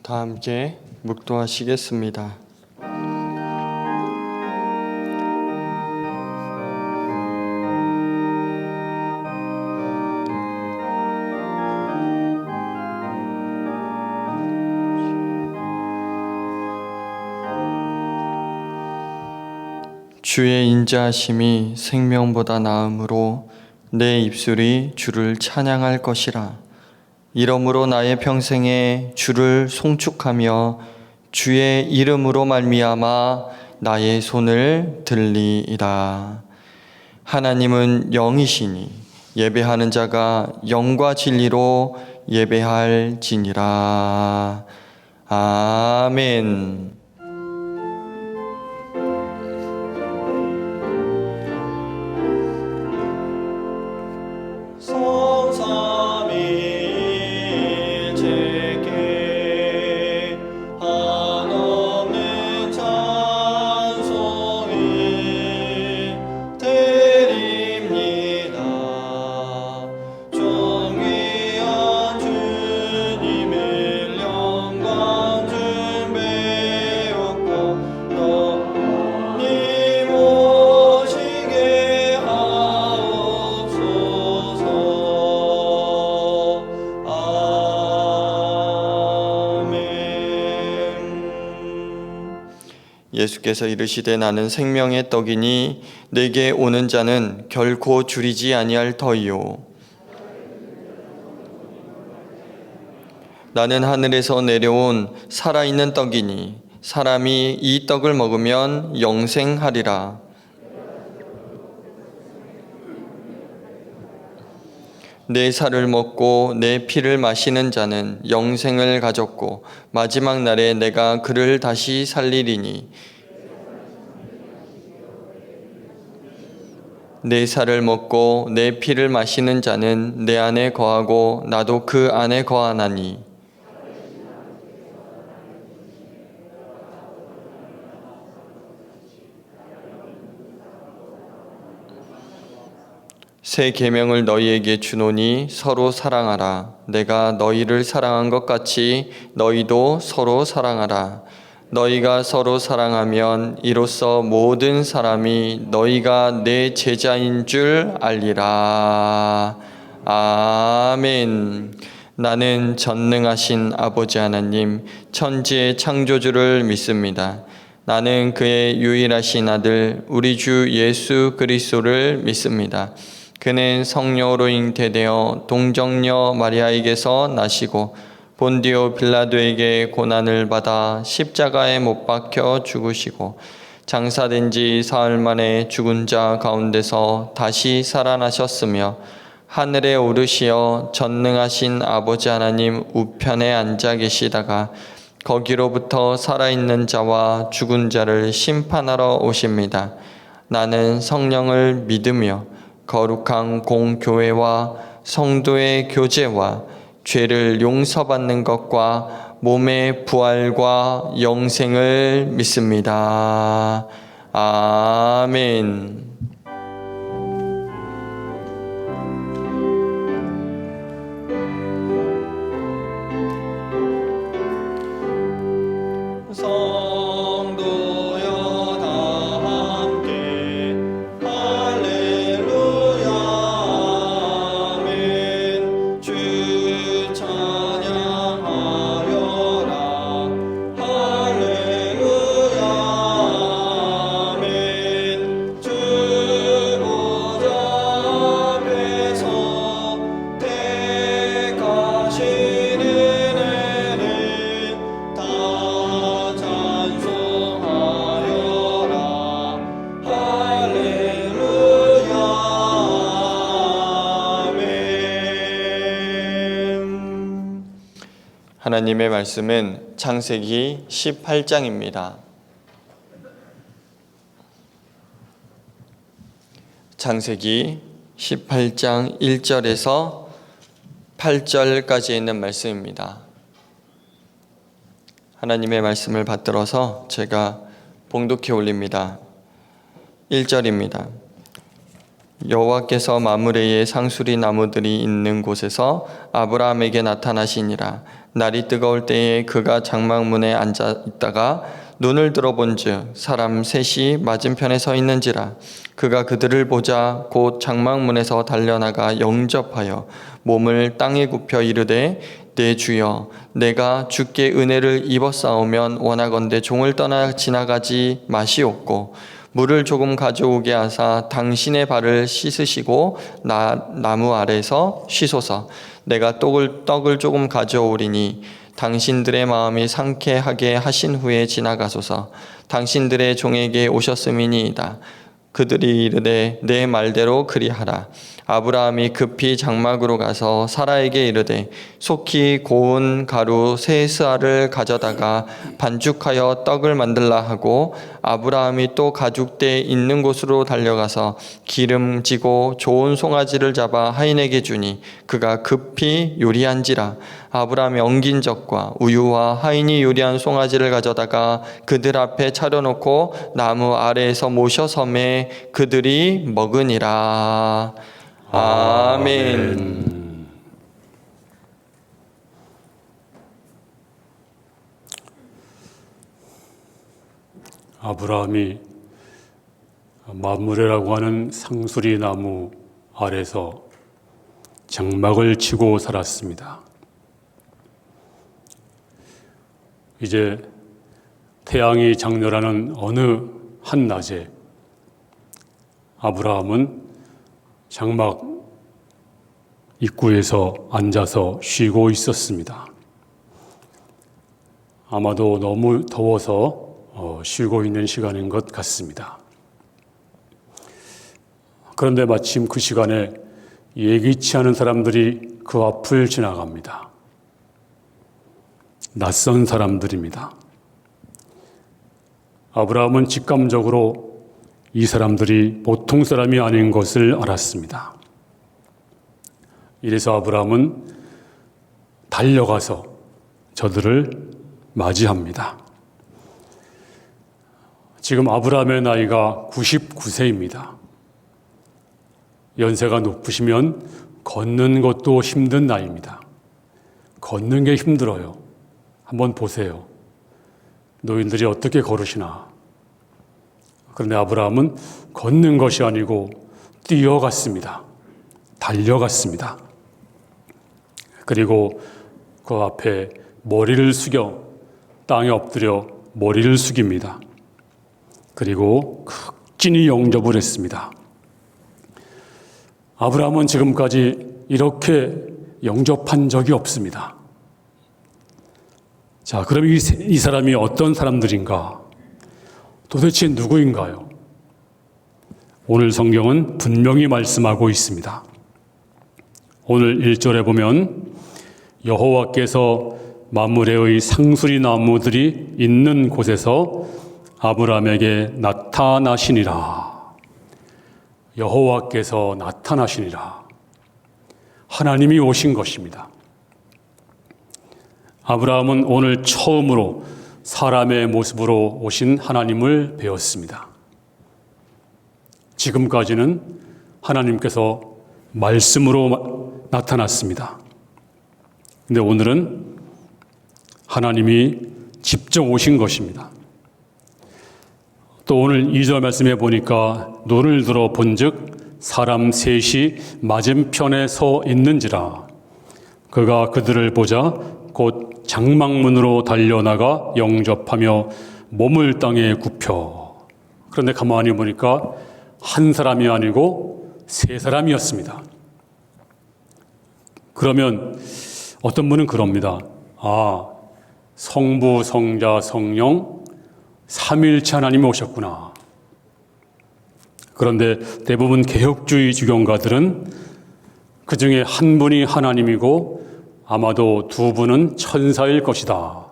다 함께 묵도하시겠습니다. 주의 인자하심이 생명보다 나음으로 내 입술이 주를 찬양할 것이라. 이러므로 나의 평생에 주를 송축하며 주의 이름으로 말미암아 나의 손을 들리이다. 하나님은 영이시니 예배하는 자가 영과 진리로 예배할지니라. 아멘. 예수께서 이르시되 나는 생명의 떡이니 내게 오는 자는 결코 줄이지 아니할 터이요 나는 하늘에서 내려온 살아있는 떡이니 사람이 이 떡을 먹으면 영생하리라. 내 살을 먹고 내 피를 마시는 자는 영생을 가졌고 마지막 날에 내가 그를 다시 살리리니 내 살을 먹고 내 피를 마시는 자는 내 안에 거하고 나도 그 안에 거하나니 새 계명을 너희에게 주노니 서로 사랑하라. 내가 너희를 사랑한 것 같이 너희도 서로 사랑하라. 너희가 서로 사랑하면 이로써 모든 사람이 너희가 내 제자인 줄 알리라. 아멘. 나는 전능하신 아버지 하나님, 천지의 창조주를 믿습니다. 나는 그의 유일하신 아들 우리 주 예수 그리스도를 믿습니다. 그는 성령으로 잉태되어 동정녀 마리아에게서 나시고 본디오 빌라도에게 고난을 받아 십자가에 못 박혀 죽으시고 장사된 지 사흘 만에 죽은 자 가운데서 다시 살아나셨으며 하늘에 오르시어 전능하신 아버지 하나님 우편에 앉아 계시다가 거기로부터 살아있는 자와 죽은 자를 심판하러 오십니다. 나는 성령을 믿으며 거룩한 공교회와 성도의 교제와 죄를 용서받는 것과 몸의 부활과 영생을 믿습니다. 아멘. 하나님의 말씀은 창세기 18장입니다. 창세기 18장 1절에서 8절까지 있는 말씀입니다. 하나님의 말씀을 받들어서 제가 봉독해 올립니다. 1절입니다. 여호와께서 마므레의 상수리 나무들이 있는 곳에서 아브라함에게 나타나시니라. 날이 뜨거울 때에 그가 장막문에 앉아 있다가 눈을 들어본즉 사람 셋이 맞은편에 서 있는지라. 그가 그들을 보자 곧 장막문에서 달려나가 영접하여 몸을 땅에 굽혀 이르되 내 주여, 내가 주께 은혜를 입었사오면 원하건대 종을 떠나 지나가지 마시옵고 물을 조금 가져오게 하사 당신의 발을 씻으시고 나무 아래서 쉬소서. 내가 떡을 조금 가져오리니 당신들의 마음이 상쾌하게 하신 후에 지나가소서. 당신들의 종에게 오셨음이니이다. 그들이 이르되 내 말대로 그리하라. 아브라함이 급히 장막으로 가서 사라에게 이르되 속히 고운 가루 세 스아를 가져다가 반죽하여 떡을 만들라 하고, 아브라함이 또 가죽대 있는 곳으로 달려가서 기름지고 좋은 송아지를 잡아 하인에게 주니 그가 급히 요리한지라. 아브라함이 엉긴 젖과 우유와 하인이 요리한 송아지를 가져다가 그들 앞에 차려놓고 나무 아래에서 모셔 섬에 그들이 먹으니라. 아멘. 아브라함이 마므레라고 하는 상수리 나무 아래서 장막을 치고 살았습니다. 이제 태양이 장렬하는 어느 한낮에 아브라함은 장막 입구에서 앉아서 쉬고 있었습니다. 아마도 너무 더워서 쉬고 있는 시간인 것 같습니다. 그런데 마침 그 시간에 예기치 않은 사람들이 그 앞을 지나갑니다. 낯선 사람들입니다. 아브라함은 직감적으로 이 사람들이 보통 사람이 아닌 것을 알았습니다. 이래서 아브라함은 달려가서 저들을 맞이합니다. 지금 아브라함의 나이가 99세입니다. 연세가 높으시면 걷는 것도 힘든 나이입니다. 걷는 게 힘들어요. 한번 보세요. 노인들이 어떻게 걸으시나. 그런데 아브라함은 걷는 것이 아니고 뛰어갔습니다. 달려갔습니다. 그리고 그 앞에 머리를 숙여 땅에 엎드려 머리를 숙입니다. 그리고 극진히 영접을 했습니다. 아브라함은 지금까지 이렇게 영접한 적이 없습니다. 자, 그럼 이 사람이 어떤 사람들인가? 도대체 누구인가요? 오늘 성경은 분명히 말씀하고 있습니다. 오늘 1절에 보면 여호와께서 마므레의 상수리 나무들이 있는 곳에서 아브라함에게 나타나시니라. 여호와께서 나타나시니라. 하나님이 오신 것입니다. 아브라함은 오늘 처음으로 사람의 모습으로 오신 하나님을 배웠습니다. 지금까지는 하나님께서 말씀으로 나타났습니다. 근데 오늘은 하나님이 직접 오신 것입니다. 또 오늘 2절 말씀해 보니까 눈을 들어 본즉 사람 셋이 맞은편에 서 있는지라. 그가 그들을 보자 곧 장막문으로 달려나가 영접하며 몸을 땅에 굽혀. 그런데 가만히 보니까 한 사람이 아니고 세 사람이었습니다. 그러면 어떤 분은 그럽니다. 아, 성부, 성자, 성령 삼위일체 하나님이 오셨구나. 그런데 대부분 개혁주의 주경가들은 그 중에 한 분이 하나님이고 아마도 두 분은 천사일 것이다.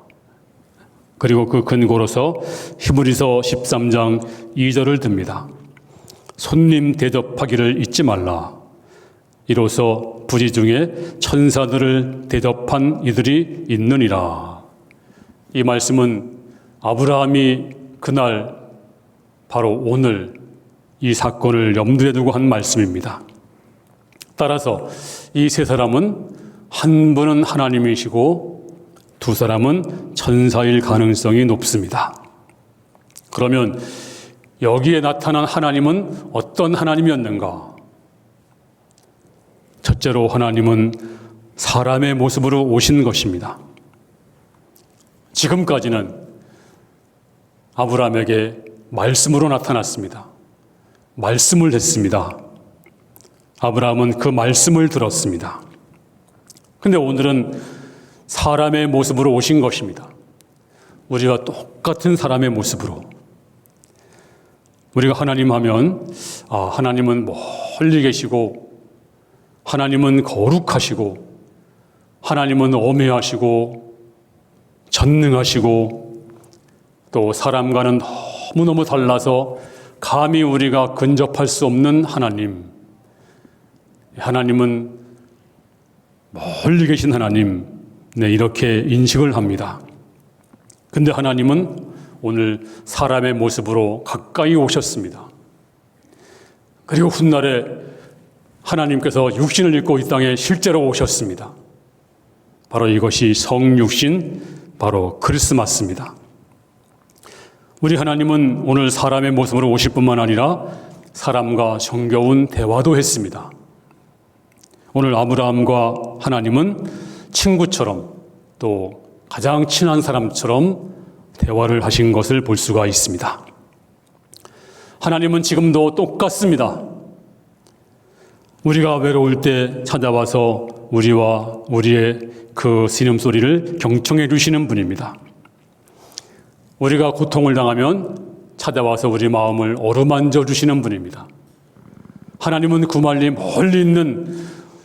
그리고 그 근거로서 히브리서 13장 2절을 듭니다. 손님 대접하기를 잊지 말라. 이로써 부지 중에 천사들을 대접한 이들이 있느니라. 이 말씀은 아브라함이 그날 바로 오늘 이 사건을 염두에 두고 한 말씀입니다. 따라서 이 세 사람은 한 분은 하나님이시고 두 사람은 천사일 가능성이 높습니다. 그러면 여기에 나타난 하나님은 어떤 하나님이었는가? 첫째로 하나님은 사람의 모습으로 오신 것입니다. 지금까지는 아브라함에게 말씀으로 나타났습니다. 말씀을 했습니다. 아브라함은 그 말씀을 들었습니다. 근데 오늘은 사람의 모습으로 오신 것입니다. 우리가 똑같은 사람의 모습으로. 우리가 하나님 하면 하나님은 멀리 계시고 하나님은 거룩하시고 하나님은 엄해하시고 전능하시고 또 사람과는 너무너무 달라서 감히 우리가 근접할 수 없는 하나님. 하나님은 멀리 계신 하나님. 네, 이렇게 인식을 합니다. 근데 하나님은 오늘 사람의 모습으로 가까이 오셨습니다. 그리고 훗날에 하나님께서 육신을 입고 이 땅에 실제로 오셨습니다. 바로 이것이 성육신, 바로 크리스마스입니다. 우리 하나님은 오늘 사람의 모습으로 오실 뿐만 아니라 사람과 정겨운 대화도 했습니다. 오늘 아브라함과 하나님은 친구처럼 또 가장 친한 사람처럼 대화를 하신 것을 볼 수가 있습니다. 하나님은 지금도 똑같습니다. 우리가 외로울 때 찾아와서 우리와 우리의 그 신음소리를 경청해 주시는 분입니다. 우리가 고통을 당하면 찾아와서 우리 마음을 어루만져 주시는 분입니다. 하나님은 그 멀리 멀리 있는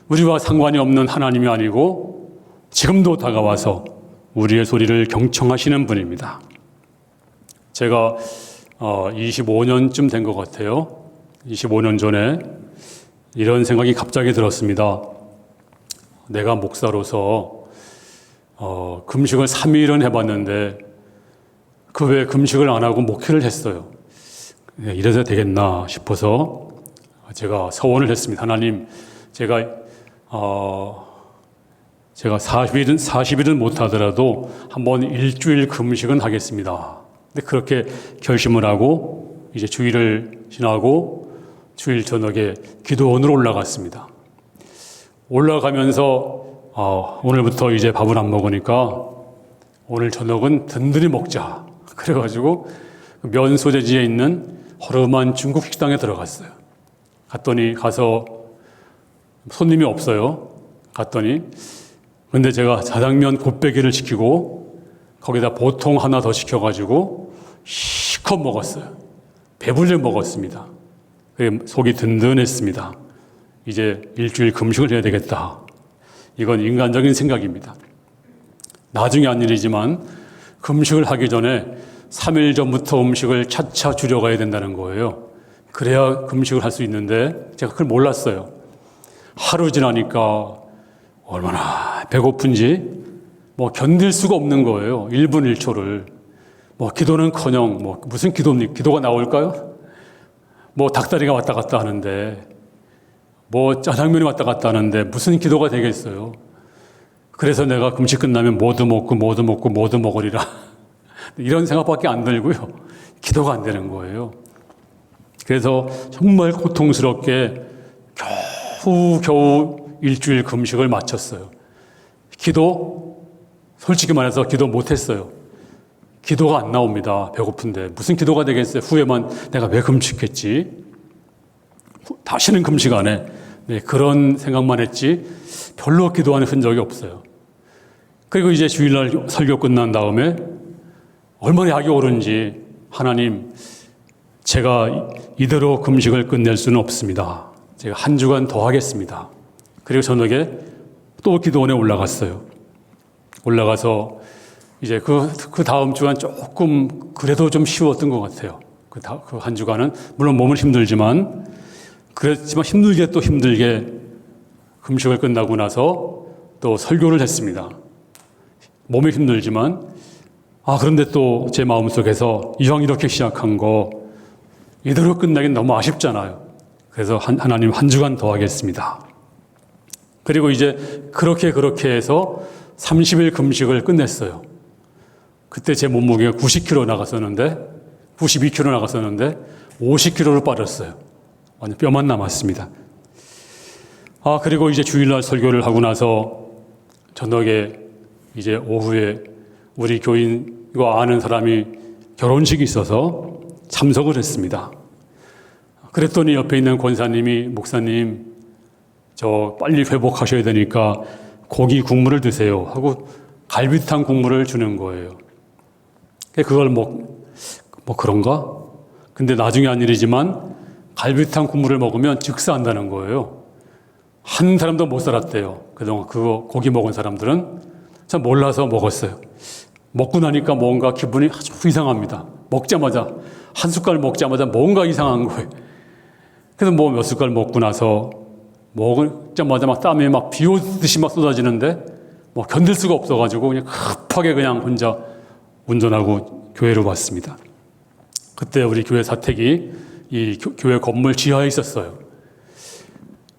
우리와 상관이 없는 하나님이 아니고 지금도 다가와서 우리의 소리를 경청하시는 분입니다. 제가 25년쯤 된 것 같아요. 25년 전에 이런 생각이 갑자기 들었습니다. 내가 목사로서 금식을 3일은 해봤는데 그 외에 금식을 안 하고 목회를 했어요. 이래서 되겠나 싶어서 제가 서원을 했습니다. 하나님, 제가 40일은 못하더라도 한번 일주일 금식은 하겠습니다. 근데 그렇게 결심을 하고 이제 주일을 지나고 주일 저녁에 기도원으로 올라갔습니다. 올라가면서 오늘부터 이제 밥을 안 먹으니까 오늘 저녁은 든든히 먹자. 그래가지고 면 소재지에 있는 허름한 중국 식당에 들어갔어요. 갔더니 가서 손님이 없어요. 갔더니 근데 제가 자장면 곱빼기를 시키고 거기다 보통 하나 더 시켜가지고 실컷 먹었어요. 배불리 먹었습니다. 속이 든든했습니다. 이제 일주일 금식을 해야 되겠다. 이건 인간적인 생각입니다. 나중에 한 일이지만 금식을 하기 전에 3일 전부터 음식을 차차 줄여가야 된다는 거예요. 그래야 금식을 할 수 있는데 제가 그걸 몰랐어요. 하루 지나니까 얼마나 배고픈지 견딜 수가 없는 거예요. 1분 1초를. 기도는커녕 무슨 기도가 나올까요? 닭다리가 왔다 갔다 하는데 짜장면이 왔다 갔다 하는데 무슨 기도가 되겠어요. 그래서 내가 금식 끝나면 모두 먹으리라. 이런 생각밖에 안 들고요. 기도가 안 되는 거예요. 그래서 정말 고통스럽게 겨우 일주일 금식을 마쳤어요. 솔직히 말해서 기도 못했어요. 기도가 안 나옵니다. 배고픈데. 무슨 기도가 되겠어요. 후에만 내가 왜 금식했지? 다시는 금식 안 해. 네, 그런 생각만 했지 별로 기도하는 흔적이 없어요. 그리고 이제 주일날 설교 끝난 다음에 얼마나 약이 오른지 하나님, 제가 이대로 금식을 끝낼 수는 없습니다. 제가 한 주간 더 하겠습니다. 그리고 저녁에 또 기도원에 올라갔어요. 올라가서 이제 그 다음 주간 조금 그래도 좀 쉬웠던 것 같아요. 그 한 주간은 물론 몸은 힘들지만 그랬지만 힘들게 금식을 끝나고 나서 또 설교를 했습니다. 몸이 힘들지만 그런데 또 제 마음속에서 이왕 이렇게 시작한 거 이대로 끝나긴 너무 아쉽잖아요. 그래서 하나님 한 주간 더 하겠습니다. 그리고 이제 그렇게 해서 30일 금식을 끝냈어요. 그때 제 몸무게가 90kg 나갔었는데 92kg 나갔었는데 50kg로 빠졌어요. 완전 뼈만 남았습니다. 그리고 이제 주일날 설교를 하고 나서 저녁에 이제 오후에 우리 교인 이거 아는 사람이 결혼식이 있어서 참석을 했습니다. 그랬더니 옆에 있는 권사님이 목사님 저 빨리 회복하셔야 되니까 고기 국물을 드세요 하고 갈비탕 국물을 주는 거예요. 그걸 뭐 그런가? 근데 나중에 한 일이지만 갈비탕 국물을 먹으면 즉사한다는 거예요. 한 사람도 못 살았대요. 그동안 그거 고기 먹은 사람들은. 참 몰라서 먹었어요. 먹고 나니까 뭔가 기분이 아주 이상합니다. 먹자마자 한 숟갈 먹자마자 뭔가 이상한 거예요. 그래서 뭐 몇 숟갈 먹고 나서 먹자마자 막 땀이 막 비 오듯이 막 쏟아지는데 뭐 견딜 수가 없어가지고 그냥 급하게 그냥 혼자 운전하고 교회로 왔습니다. 그때 우리 교회 사택이 이 교회 건물 지하에 있었어요.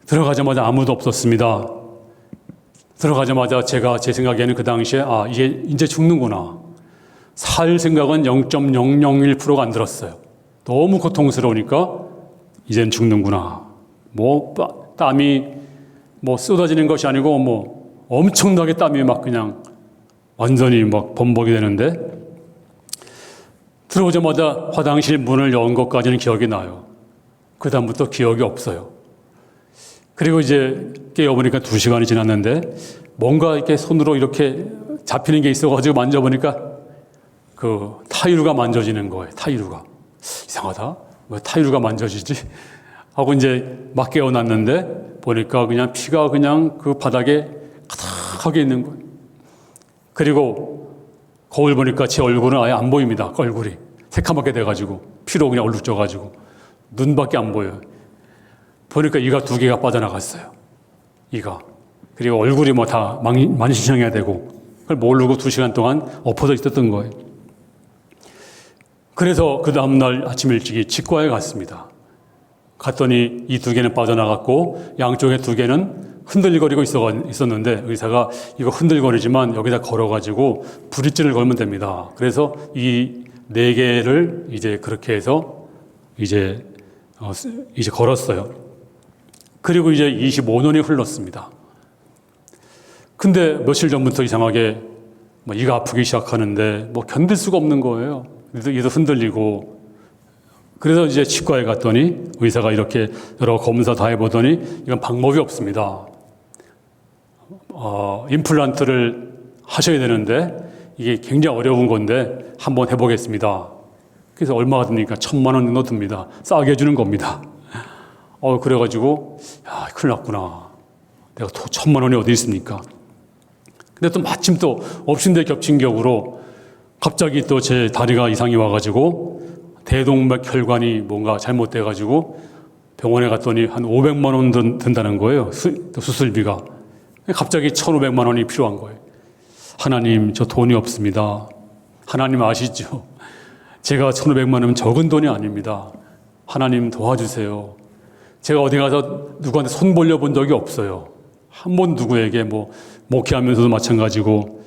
들어가자마자 아무도 없었습니다. 들어가자마자 제가 제 생각에는 그 당시에 이게 이제 죽는구나. 살 생각은 0.001%가 안 들었어요. 너무 고통스러우니까 이젠 죽는구나. 뭐 땀이 뭐 쏟아지는 것이 아니고 뭐 엄청나게 땀이 막 그냥 완전히 막 범벅이 되는데 들어오자마자 화장실 문을 연 것까지는 기억이 나요. 그 다음부터 기억이 없어요. 그리고 이제 깨어보니까 2시간이 지났는데 뭔가 이렇게 손으로 이렇게 잡히는 게 있어가지고 만져보니까 그 타이루가 만져지는 거예요. 타이루가. 이상하다. 왜 타이루가 만져지지? 하고 이제 막 깨어났는데 보니까 그냥 피가 그냥 그 바닥에 가득하게 있는 거예요. 그리고 거울 보니까 제 얼굴은 아예 안 보입니다. 얼굴이. 새카맣게 돼가지고 피로 그냥 얼룩져가지고 눈밖에 안 보여요. 보니까 이가 2개가 빠져나갔어요. 이가. 그리고 얼굴이 뭐 다 만신창이야 되고 그걸 모르고 2시간 동안 엎어져 있었던 거예요. 그래서 그 다음날 아침 일찍이 치과에 갔습니다. 갔더니 이 2개는 빠져나갔고 양쪽에 2개는 흔들거리고 있었는데 의사가 이거 흔들거리지만 여기다 걸어가지고 브릿지를 걸면 됩니다. 그래서 이 4개를 이제 그렇게 해서 이제 걸었어요. 그리고 이제 25년이 흘렀습니다. 근데 며칠 전부터 이상하게 이가 아프기 시작하는데 견딜 수가 없는 거예요. 이도 흔들리고. 그래서 이제 치과에 갔더니 의사가 이렇게 여러 검사 다 해보더니 이건 방법이 없습니다. 임플란트를 하셔야 되는데 이게 굉장히 어려운 건데 한번 해보겠습니다. 그래서 얼마가 듭니까? 1,000만 원 정도 듭니다. 싸게 해주는 겁니다. 그래가지고 큰일 났구나. 내가 1,000만 원이 어디 있습니까? 근데 또 마침 또 엎친데 겹친 격으로 갑자기 또 제 다리가 이상이 와가지고 대동맥 혈관이 뭔가 잘못돼가지고 병원에 갔더니 한 500만 원 든다는 거예요. 수술비가. 갑자기 1,500만 원이 필요한 거예요. 하나님, 저 돈이 없습니다. 하나님 아시죠? 제가 1,500만 원은 적은 돈이 아닙니다. 하나님 도와주세요. 제가 어디 가서 누구한테 손 벌려본 적이 없어요. 한 번 누구에게 목회하면서도 마찬가지고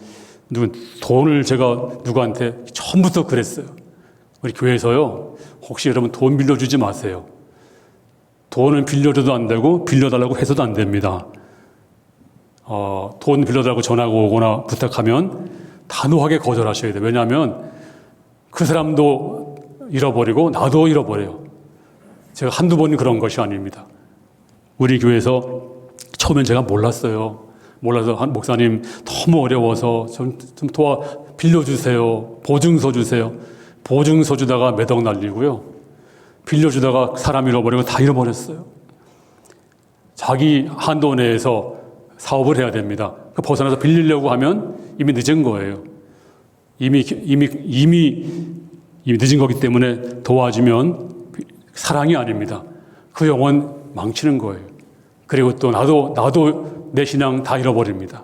돈을 제가 누구한테 처음부터 그랬어요. 우리 교회에서요. 혹시 여러분 돈 빌려주지 마세요. 돈은 빌려줘도 안 되고 빌려달라고 해서도 안 됩니다. 돈 빌려달라고 전화가 오거나 부탁하면 단호하게 거절하셔야 돼요. 왜냐하면 그 사람도 잃어버리고 나도 잃어버려요. 제가 한두 번 그런 것이 아닙니다. 우리 교회에서 처음엔 제가 몰랐어요. 몰라서 목사님 너무 어려워서 좀 빌려주세요. 보증서 주세요. 보증서 주다가 매덕 날리고요. 빌려주다가 사람 잃어버리고 다 잃어버렸어요. 자기 한도 내에서 사업을 해야 됩니다. 벗어나서 빌리려고 하면 이미 늦은 거예요. 이미 늦은 거기 때문에 도와주면 사랑이 아닙니다. 그 영혼 망치는 거예요. 그리고 또 나도 내 신앙 다 잃어버립니다.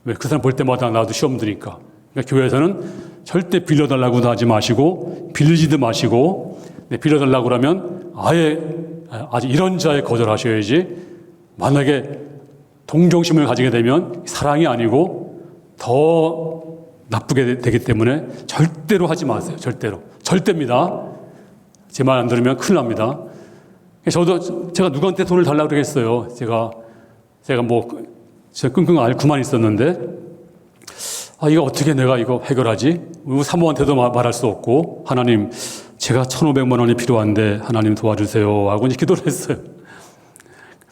왜? 그 사람 볼 때마다 나도 시험 드니까. 그러니까 교회에서는 절대 빌려달라고도 하지 마시고 빌리지도 마시고 빌려달라고 그러면 아주 이런 자에 거절하셔야지, 만약에 동정심을 가지게 되면 사랑이 아니고 더 나쁘게 되기 때문에 절대로 하지 마세요. 절대입니다. 제 말 안 들으면 큰일 납니다. 제가 누구한테 돈을 달라고 그러겠어요. 제가 끙끙 앓고만 있었는데, 이거 어떻게 내가 이거 해결하지? 사모한테도 말할 수 없고, 하나님, 제가 1,500만 원이 필요한데 하나님 도와주세요 하고 이제 기도를 했어요.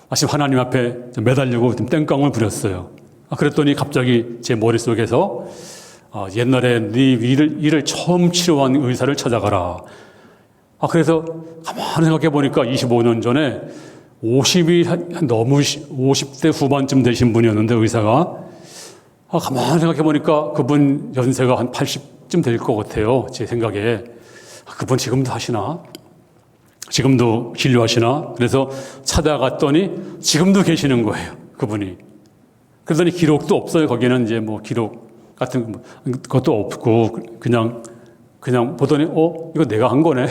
마침 하나님 앞에 매달리고 좀 땡깡을 부렸어요. 그랬더니 갑자기 제 머릿속에서 옛날에 네 일을 처음 치료한 의사를 찾아가라. 그래서 가만히 생각해 보니까 25년 전에 50대 후반쯤 되신 분이었는데, 의사가. 가만히 생각해 보니까 그분 연세가 한 80쯤 될 것 같아요. 제 생각에. 그분 지금도 하시나? 지금도 진료하시나? 그래서 찾아갔더니 지금도 계시는 거예요. 그분이. 그러더니 기록도 없어요. 거기는 이제 뭐 기록 같은 것도 없고, 그냥 보더니, 이거 내가 한 거네.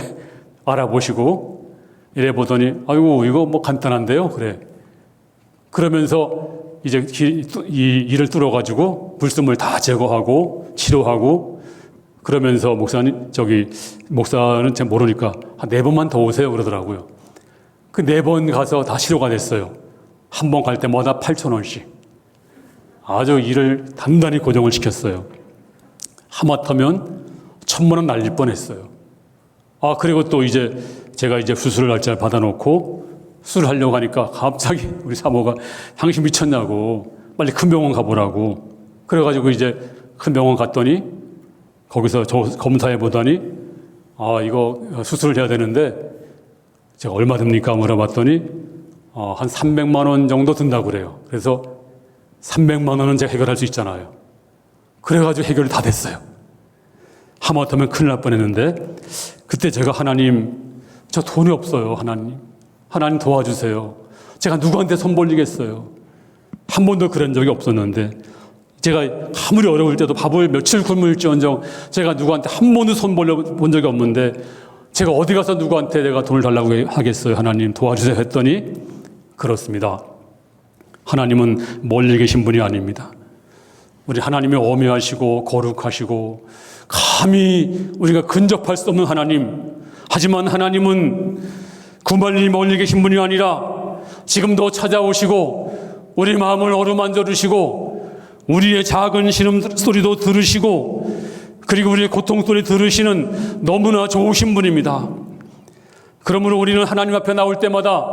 알아보시고, 이래 보더니, 아이고, 이거 뭐 간단한데요? 그래. 그러면서 이제 이 일을 뚫어가지고 불순물 다 제거하고 치료하고, 그러면서 목사는 잘 모르니까 한 4번만 더 오세요 그러더라고요. 그 4번 가서 다 치료가 됐어요. 한 번 갈 때마다 8,000원씩. 아주 일을 단단히 고정을 시켰어요. 하마터면 1,000만 원 날릴 뻔했어요. 그리고 또 제가 수술을 날짜를 받아놓고 수술을 하려고 하니까 갑자기 우리 사모가 당신 미쳤냐고, 빨리 큰 병원 가보라고. 그래가지고 이제 큰 병원 갔더니 거기서 저 검사해 보더니, 이거 수술을 해야 되는데 제가 얼마 듭니까 물어봤더니 한 300만 원 정도 든다고 그래요. 그래서 300만 원은 제가 해결할 수 있잖아요. 그래가지고 해결이 다 됐어요. 하마터면 큰일 날 뻔했는데, 그때 제가 하나님, 저 돈이 없어요. 하나님 도와주세요. 제가 누구한테 손 벌리겠어요. 한 번도 그런 적이 없었는데, 제가 아무리 어려울 때도 밥을 며칠 굶을지언정 제가 누구한테 한 번도 손 벌려본 적이 없는데, 제가 어디 가서 누구한테 내가 돈을 달라고 하겠어요. 하나님 도와주세요 했더니, 그렇습니다. 하나님은 멀리 계신 분이 아닙니다. 우리 하나님이 오묘하시고 거룩하시고 감히 우리가 근접할 수 없는 하나님, 하지만 하나님은 구만리 멀리 계신 분이 아니라 지금도 찾아오시고 우리 마음을 어루만져 주시고 우리의 작은 신음소리도 들으시고 그리고 우리의 고통소리 들으시는 너무나 좋으신 분입니다. 그러므로 우리는 하나님 앞에 나올 때마다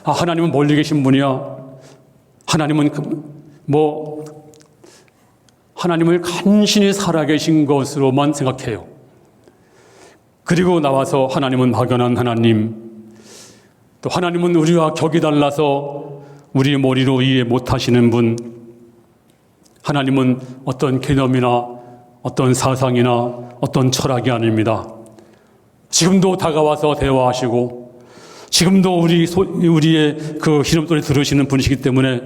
하나님은 멀리 계신 분이야. 하나님은 하나님을 간신히 살아계신 것으로만 생각해요. 그리고 나와서 하나님은 막연한 하나님, 또 하나님은 우리와 격이 달라서 우리 머리로 이해 못하시는 분, 하나님은 어떤 개념이나 어떤 사상이나 어떤 철학이 아닙니다. 지금도 다가와서 대화하시고 지금도 우리의 그 신음소리 들으시는 분이시기 때문에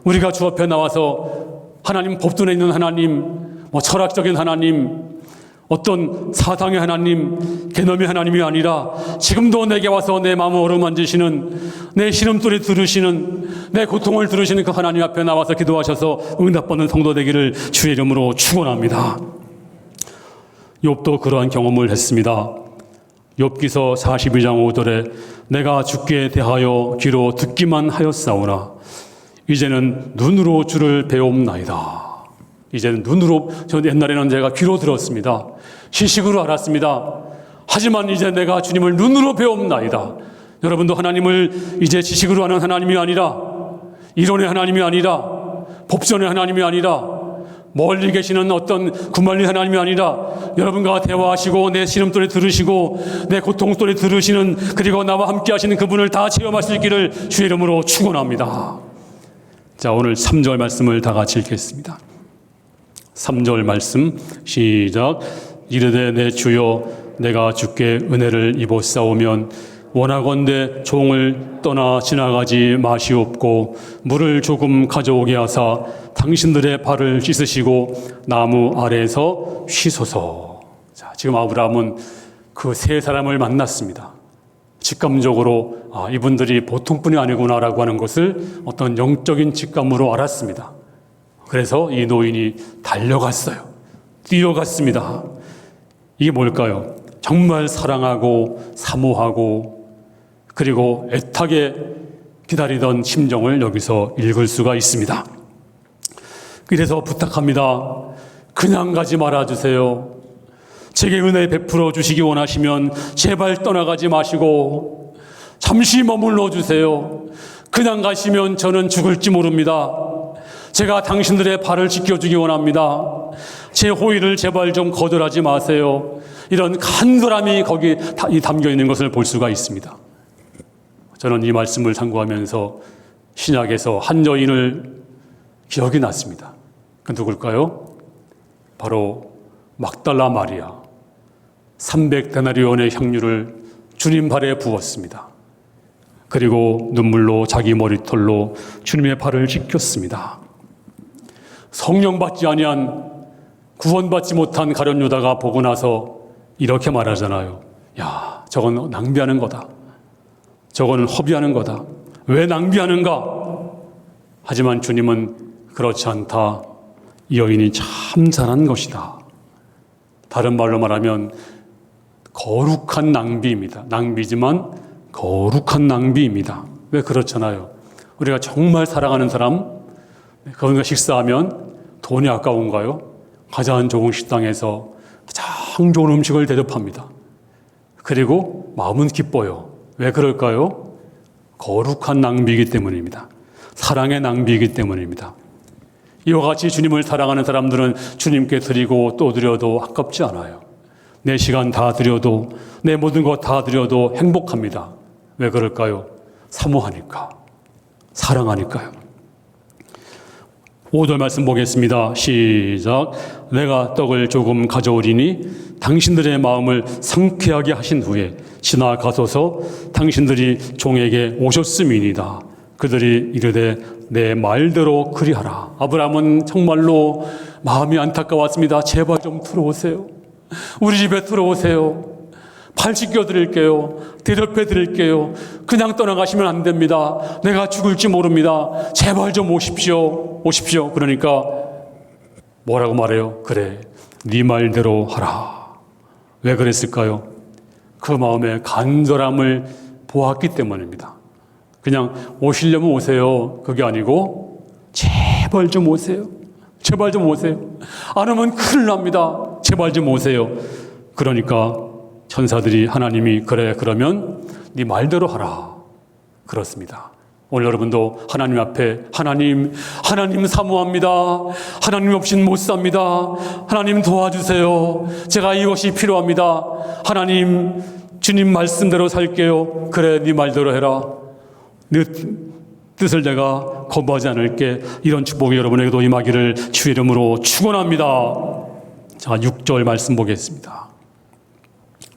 우리가 주 앞에 나와서 하나님 법전에 있는 하나님, 철학적인 하나님, 어떤 사상의 하나님, 개념의 하나님이 아니라 지금도 내게 와서 내 마음을 어루만지시는, 내 신음소리 들으시는, 내 고통을 들으시는 그 하나님 앞에 나와서 기도하셔서 응답받는 성도 되기를 주의 이름으로 축원합니다. 욥도 그러한 경험을 했습니다. 욥기서 42장 5절에 내가 주께 대하여 귀로 듣기만 하였사오나 이제는 눈으로 주를 배움나이다. 이제는 저 옛날에는 제가 귀로 들었습니다. 지식으로 알았습니다. 하지만 이제 내가 주님을 눈으로 배움나이다. 여러분도 하나님을 이제 지식으로 아는 하나님이 아니라 이론의 하나님이 아니라 법전의 하나님이 아니라 멀리 계시는 어떤 구만리 하나님이 아니라 여러분과 대화하시고 내 신음소리 들으시고 내 고통소리 들으시는, 그리고 나와 함께 하시는 그분을 다 체험할 수 있기를 주의 이름으로 축원합니다. 자, 오늘 3절 말씀을 다 같이 읽겠습니다. 3절 말씀 시작. 이르되 내 주여 내가 주께 은혜를 입었사오면 원하건대 종을 떠나 지나가지 마시옵고 물을 조금 가져오게 하사 당신들의 발을 씻으시고 나무 아래에서 쉬소서. 자, 지금 아브라함은 그 세 사람을 만났습니다. 직감적으로 이분들이 보통 분이 아니구나라고 하는 것을 어떤 영적인 직감으로 알았습니다. 그래서 이 노인이 달려갔어요. 뛰어갔습니다. 이게 뭘까요? 정말 사랑하고 사모하고 그리고 애타게 기다리던 심정을 여기서 읽을 수가 있습니다. 그래서 부탁합니다. 그냥 가지 말아주세요. 제게 은혜 베풀어 주시기 원하시면 제발 떠나가지 마시고 잠시 머물러 주세요. 그냥 가시면 저는 죽을지 모릅니다. 제가 당신들의 발을 지켜주기 원합니다. 제 호의를 제발 좀 거절하지 마세요. 이런 간절함이 거기 담겨 있는 것을 볼 수가 있습니다. 저는 이 말씀을 참고하면서 신약에서 한 여인을 기억이 났습니다. 그 누굴까요? 바로 막달라 마리아. 300데나리온의 향유를 주님 발에 부었습니다. 그리고 눈물로 자기 머리털로 주님의 발을 씻겼습니다. 성령 받지 아니한 구원받지 못한 가룟 유다가 보고 나서 이렇게 말하잖아요. 야, 저건 낭비하는 거다. 저거는 허비하는 거다. 왜 낭비하는가? 하지만 주님은 그렇지 않다. 이 여인이 참 잘한 것이다. 다른 말로 말하면 거룩한 낭비입니다. 낭비지만 거룩한 낭비입니다. 왜 그렇잖아요. 우리가 정말 사랑하는 사람, 그분과 식사하면 돈이 아까운가요? 가장 좋은 식당에서 가장 좋은 음식을 대접합니다. 그리고 마음은 기뻐요. 왜 그럴까요? 거룩한 낭비이기 때문입니다. 사랑의 낭비이기 때문입니다. 이와 같이 주님을 사랑하는 사람들은 주님께 드리고 또 드려도 아깝지 않아요. 내 시간 다 드려도 내 모든 것 다 드려도 행복합니다. 왜 그럴까요? 사모하니까, 사랑하니까요. 5절 말씀 보겠습니다. 시작. 내가 떡을 조금 가져오리니 당신들의 마음을 상쾌하게 하신 후에 지나가소서. 당신들이 종에게 오셨음이니이다. 그들이 이르되 내 말대로 그리하라. 아브라함은 정말로 마음이 안타까웠습니다. 제발 좀 들어오세요. 우리 집에 들어오세요. 발 씻겨드릴게요. 대접해드릴게요. 그냥 떠나가시면 안 됩니다. 내가 죽을지 모릅니다. 제발 좀 오십시오. 오십시오. 그러니까 뭐라고 말해요? 그래, 네 말대로 하라. 왜 그랬을까요? 그 마음의 간절함을 보았기 때문입니다. 그냥 오시려면 오세요. 그게 아니고 제발 좀 오세요. 제발 좀 오세요. 안 오면 큰일 납니다. 제발 좀 오세요. 그러니까 천사들이 하나님이 그래 그러면 네 말대로 하라. 그렇습니다. 오늘 여러분도 하나님 앞에 하나님 사모합니다. 하나님 없이는 못 삽니다. 하나님 도와주세요. 제가 이것이 필요합니다. 하나님 주님 말씀대로 살게요. 그래 네 말대로 해라. 네 뜻을 내가 거부하지 않을게. 이런 축복이 여러분에게도 임하기를 주의 이름으로 축원합니다. 자, 6절 말씀 보겠습니다.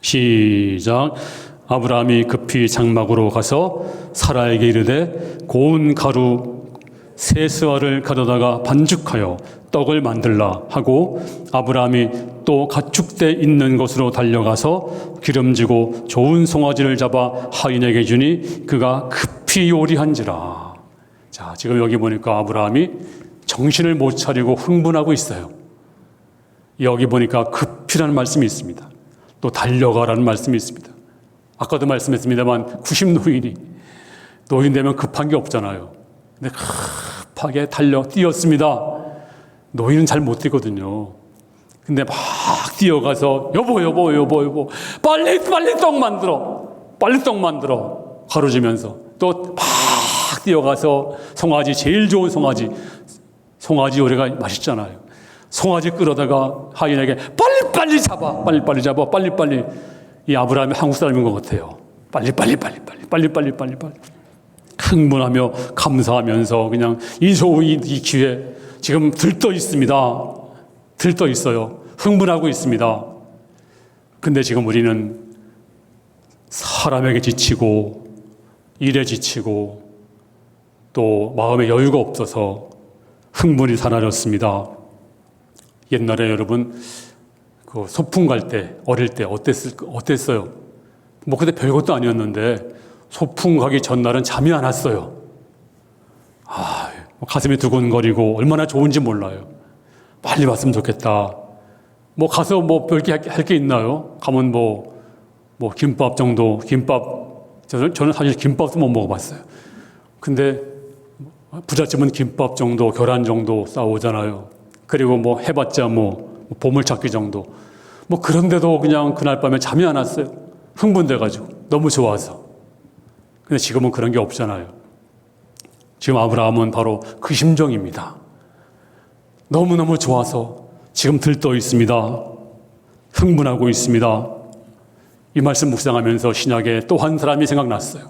시작. 아브라함이 급히 장막으로 가서 사라에게 이르되 고운 가루 세 스와를 가져다가 반죽하여 떡을 만들라 하고 아브라함이 또 가축대 있는 곳으로 달려가서 기름지고 좋은 송아지를 잡아 하인에게 주니 그가 급히 요리한지라. 자, 지금 여기 보니까 아브라함이 정신을 못 차리고 흥분하고 있어요. 여기 보니까 급히라는 말씀이 있습니다. 또 달려가라는 말씀이 있습니다. 아까도 말씀했습니다만 90노인이 노인 되면 급한 게 없잖아요. 근데 급하게 뛰었습니다. 노인은 잘 못 뛰거든요. 근데 막 뛰어가서 여보 빨리 떡 만들어 가로지면서 또 막 뛰어가서 송아지, 제일 좋은 송아지 요리가 맛있잖아요. 송아지 끌어다가 하인에게 빨리 잡아. 이 아브라함이 한국 사람인 것 같아요. 빨리. 흥분하며 감사하면서 그냥 이 좋은 이 기회 지금 들떠 있어요. 흥분하고 있습니다. 근데 지금 우리는 사람에게 지치고 일에 지치고 또 마음에 여유가 없어서 흥분이 사나졌습니다. 옛날에 여러분 그 소풍 갈 때, 어릴 때 어땠어요? 뭐 그때 별것도 아니었는데 소풍 가기 전날은 잠이 안 왔어요. 가슴이 두근거리고 얼마나 좋은지 몰라요. 빨리 왔으면 좋겠다. 뭐 가서 뭐 별게 할 게 있나요? 가면 뭐 김밥 정도, 저는 사실 김밥도 못 먹어봤어요. 근데 부잣집은 김밥 정도, 계란 정도 싸오잖아요. 그리고 뭐 해봤자 뭐 보물찾기 정도. 뭐 그런데도 그냥 그날 밤에 잠이 안 왔어요. 흥분돼가지고 너무 좋아서. 근데 지금은 그런 게 없잖아요. 지금 아브라함은 바로 그 심정입니다. 너무너무 좋아서 지금 들떠 있습니다. 흥분하고 있습니다. 이 말씀 묵상하면서 신약에 또 한 사람이 생각났어요.